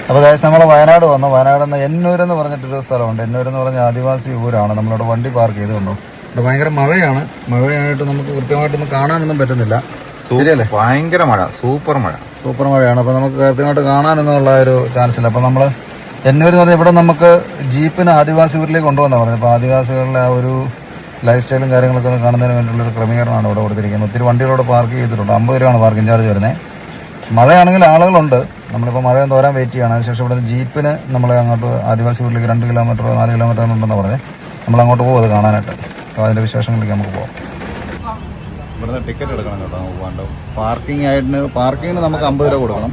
അപ്പോൾ ഗൈസ് നമ്മൾ വയനാട് വന്നു. വയനാട് നിന്ന് എന്നൂരെന്ന് പറഞ്ഞിട്ടൊരു സ്ഥലമുണ്ട്. എന്നൂരെന്ന് പറഞ്ഞ ആദിവാസി ഊരാണ്. നമ്മളിവിടെ വണ്ടി പാർക്ക് ചെയ്തുകൊണ്ടോ. ഇവിടെ ഭയങ്കര മഴയാണ്. മഴയായിട്ട് നമുക്ക് കൃത്യമായിട്ടൊന്നും കാണാനൊന്നും പറ്റുന്നില്ല. ശരിയല്ലേ? ഭയങ്കര മഴ, സൂപ്പർ മഴയാണ്. അപ്പോൾ നമുക്ക് കൃത്യമായിട്ട് കാണാനൊന്നുള്ള ഒരു ചാൻസ് ഇല്ല. അപ്പോൾ നമ്മൾ എന്നൂർ എന്ന് പറഞ്ഞാൽ ഇവിടെ നമുക്ക് ജീപ്പിന് ആദിവാസി ഊരിലേക്ക് കൊണ്ടുവന്നാണ് പറഞ്ഞത്. അപ്പോൾ ആദിവാസികളുടെ ആ ഒരു ലൈഫ് സ്റ്റൈലും കാര്യങ്ങളൊക്കെ ഒന്ന് കാണുന്നതിന് വേണ്ടിയുള്ളൊരു ക്രമീകരണമാണ് ഇവിടെ കൊടുത്തിരിക്കുന്നത്. ഒത്തിരി വണ്ടികളോട് പാർക്ക് ചെയ്തിട്ടുണ്ട്. 50 രൂപയാണ് പാർക്കിംഗ് ചാർജ് വരുന്നത്. മഴയാണെങ്കിൽ ആളുകളുണ്ട്. നമ്മളിപ്പോൾ മഴയൊന്നും തോരാൻ വെയിറ്റ് ചെയ്യണം. അതിനുശേഷം ഇവിടെ ജീപ്പിന് നമ്മളെ അങ്ങോട്ട് ആദിവാസി ഊരിലേക്ക് 2 കിലോമീറ്ററോ 4 കിലോമീറ്ററോ ഉണ്ടെന്ന് പറഞ്ഞ് നമ്മളങ്ങോട്ട് പോകും അത് കാണാനായിട്ട്. അപ്പോൾ അതിൻ്റെ വിശേഷങ്ങളിലേക്ക് നമുക്ക് പോകാം. ഇവിടുന്ന് ടിക്കറ്റ് എടുക്കണം കേട്ടോ. നമുക്ക് പോകണ്ട പാർക്കിങ്ങിന് നമുക്ക് 50 രൂപ കൊടുക്കണം.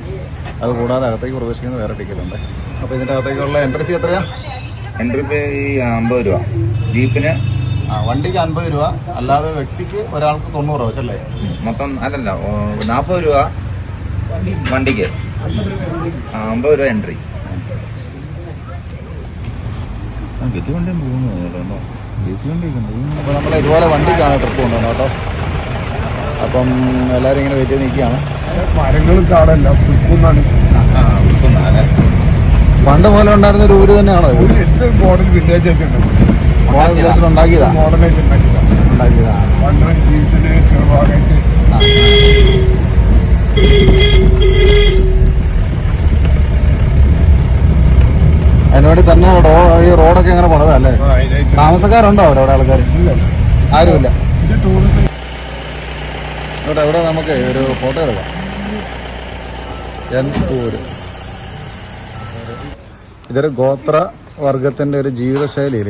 അത് കൂടാതെ അകത്തേക്ക് പ്രവേശിക്കുന്ന വേറെ ടിക്കറ്റ് ഉണ്ട്. അപ്പോൾ ഇതിൻ്റെ അകത്തേക്കുള്ള എൻട്രി ഫീ എത്രയാണ്? എൻട്രി ഫീ 50 രൂപ ജീപ്പിന്. വണ്ടിക്ക് 50 രൂപ, അല്ലാതെ വ്യക്തിക്ക് ഒരാൾക്ക് 90 രൂപ വെച്ചല്ലേ? മൊത്തം അല്ലല്ല, 40 രൂപ വണ്ടിക്ക്, 50 രൂപ എൻട്രി. വണ്ടിയും പോകുന്നു കേട്ടോ. അപ്പോൾ നമ്മൾ ഇതുപോലെ വണ്ടിക്കാണ് ട്രിപ്പ് കൊണ്ടുപോകുന്നത് കേട്ടോ. അപ്പം എല്ലാവരും ഇങ്ങനെ വെയിറ്റ് ചെയ്ത് നിൽക്കുകയാണ്. മരങ്ങളും കാടല്ല, പുൽക്കുന്നാണ്. പണ്ട് പോലെ ഉണ്ടായിരുന്ന ഒരു ഊര് തന്നെയാണോ? മോഡൽ വില്ലേജ് ഒക്കെ ഉണ്ട്. ഉണ്ടാക്കിയതാ മോഡലായിട്ട് ഉണ്ടാക്കിയതാ. പണ്ട് ജീവിതത്തിന് ചെറുഭാഗമായിട്ട് അതിനുവേണ്ടി തന്നെ ഈ റോഡൊക്കെ എങ്ങനെ പോണതല്ലേ? താമസക്കാരുണ്ടോ അവരവിടെ? ആൾക്കാർ ആരുമില്ല. ഇവിടെ നമുക്ക് ഒരു ഫോട്ടോ എടുക്കാം. ഇതൊരു ഗോത്ര വർഗത്തിന്റെ ഒരു ജീവിതശൈലിയിൽ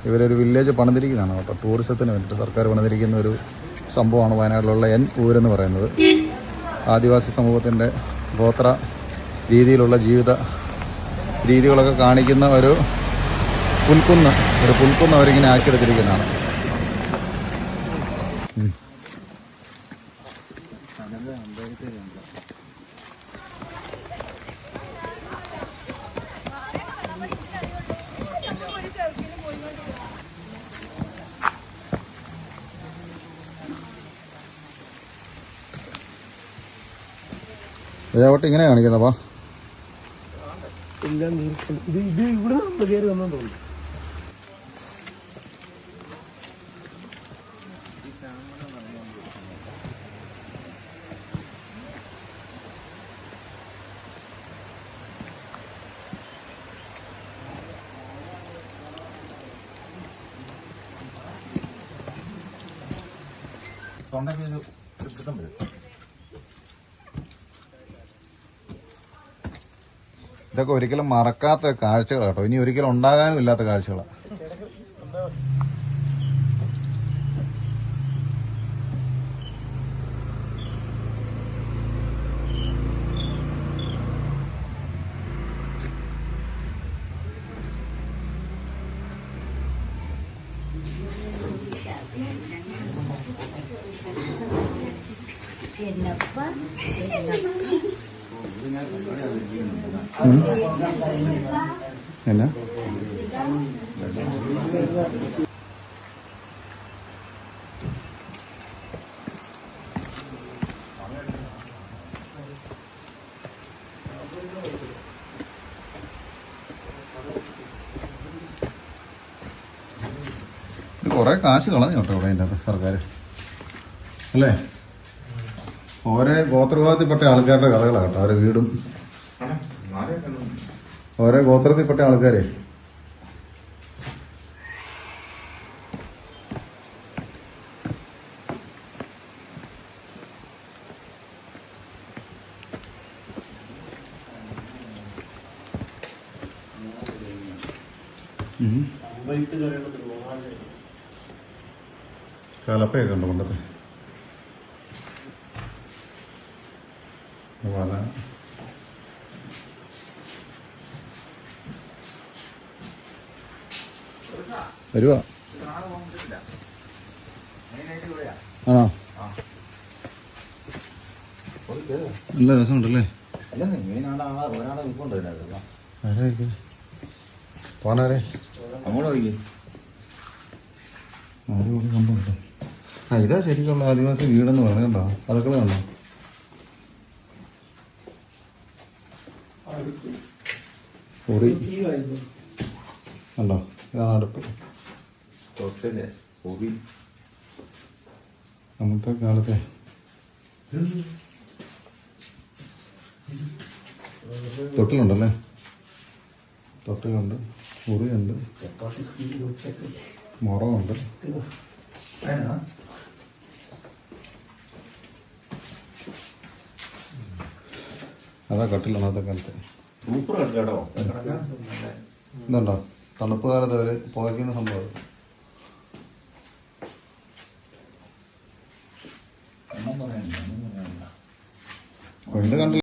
ഇവരൊരു വില്ലേജ് പണിതിരിക്കുന്നതാണ് കേട്ടോ. ടൂറിസത്തിന് വേണ്ടിയിട്ട് സർക്കാർ പണിതിരിക്കുന്ന ഒരു സംഭവമാണ് വയനാട്ടിലുള്ള ഊരെന്ന് പറയുന്നത്. ആദിവാസി സമൂഹത്തിന്റെ ഗോത്ര രീതിയിലുള്ള ജീവിത രീതികളൊക്കെ കാണിക്കുന്ന ഒരു പുൽക്കുന്ന് അവരിങ്ങനെ ആക്കിയെടുത്തിരിക്കുന്നതാണ്. ഇതേവട്ടെ ഇങ്ങനെ കാണിക്കുന്നപ്പാ. ഇത് ഇവിടെ നമ്മൾ കയറി വന്നു തോന്നുന്നു. ഇതൊക്കെ ഒരിക്കലും മറക്കാത്ത കാഴ്ചകൾ കേട്ടോ. ഇനി ഒരിക്കലും ഉണ്ടാകാനും ഇല്ലാത്ത കാഴ്ചകളാണ്. എന്നാ ഇത് കുറെ കാശ് കളഞ്ഞു കേട്ടോ ഇവിടെ അതിൻ്റെ അകത്ത് സർക്കാർ അല്ലേ? ഓരോ ഗോത്രവിഭാഗത്തിൽപ്പെട്ട ആൾക്കാരുടെ കഥകളാണ് കേട്ടോ. അവരെ വീടും ഓരോ ഗോത്രത്തിൽപ്പെട്ട ആൾക്കാരെ കലപ്പയൊക്കെ ഉണ്ട് കൊണ്ടത്തെ വല. വരുവാ ആണോ? നല്ല രസമുണ്ടല്ലേ? പോനാരെ സംഭവം കേട്ടോ. ഇതാ ശരിക്കുള്ള ആദിവാസി വീടെന്ന് പറയുന്നത് കണ്ടോ? അതൊക്കെ കണ്ടോ? ഉറി ഉണ്ടോ? ഇതാണ് അടുപ്പ്. തൊട്ടില്ലേ ഉറി. അന്നത്തെ കാലത്തെ തൊട്ടിലുണ്ടല്ലേ? തൊട്ടിലുണ്ട്, ഉറിയുണ്ട്, മുറമുണ്ട്. അതാ കട്ടിൽ അന്നത്തെ കാലത്തെ. സൂപ്പർ കേട്ടോ. ഇതുണ്ടോ തണുപ്പ് കാലത്ത് അവര് പുകയ്ക്കുന്ന സംഭവം. ഒന്നും പറയാനില്ല. ഇത് കണ്ടില്ല.